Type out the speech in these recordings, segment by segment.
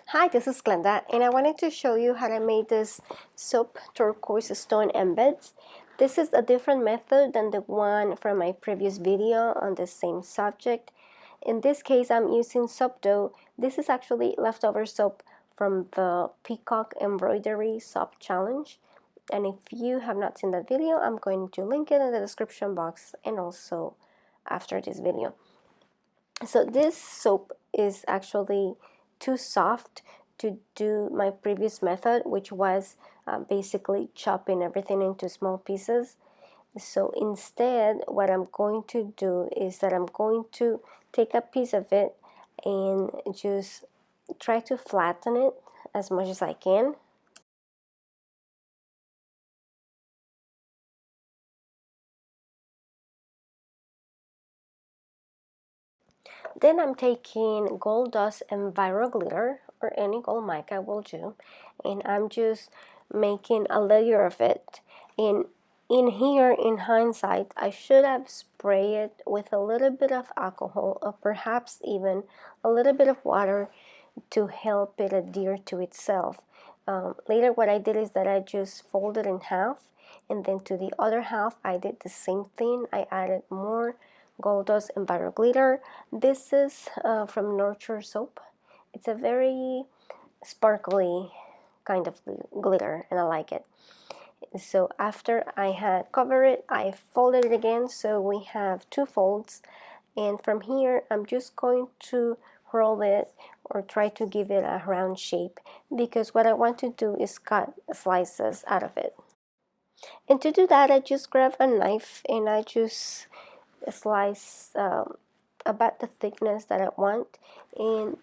Hi, this is Glenda, and I wanted to show you how to make this soap turquoise stone embeds. This is a different method than the one from my previous video on the same subject. In this case, I'm using soap dough. This is actually leftover soap from the peacock embroidery soap challenge. And if you have not seen that video, I'm going to link it in the description box and also after this video. So this soap is actually too soft to do my previous method, which was basically chopping everything into small pieces. So instead, what I'm going to do is that I'm going to take a piece of it and just try to flatten it as much as I can. Then I'm taking gold dust and viral glitter, or any gold mica will do, and I'm just making a layer of it. And in here, in hindsight, I should have sprayed it with a little bit of alcohol, or perhaps even a little bit of water to help it adhere to itself. Later, what I did is that I just folded in half, and then to the other half I did the same thing. I added more gold dust and viral glitter. This is from Nurture soap. It's a very sparkly kind of glitter, and I like it. So after I had covered it, I folded it again, so we have two folds, and from here I'm just going to roll it or try to give it a round shape, because what I want to do is cut slices out of it. And to do that, I just grab a knife and I just slice about the thickness that I want. And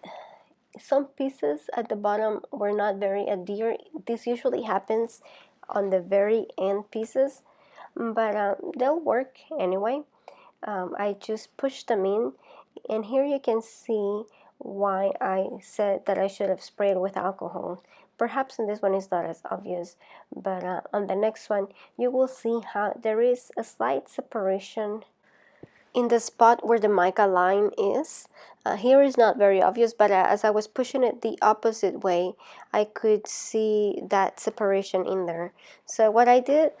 some pieces at the bottom were not very adhered. This usually happens on the very end pieces, but they'll work anyway. I just push them in, and here you can see why I said that I should have sprayed with alcohol. Perhaps in this one it's not as obvious, but on the next one you will see how there is a slight separation in the spot where the mica line is. Here is not very obvious, but as I was pushing it the opposite way, I could see that separation in there. So what I did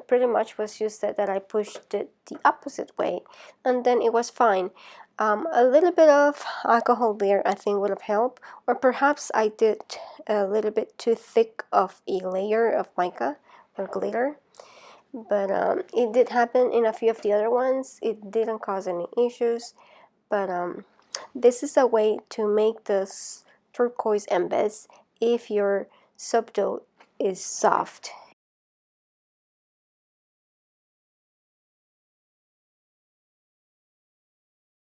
pretty much was just that I pushed it the opposite way, and then it was fine. A little bit of alcohol there I think would have helped, or perhaps I did a little bit too thick of a layer of mica or glitter. But it did happen in a few of the other ones. It didn't cause any issues, but this is a way to make this turquoise embeds if your soap dough is soft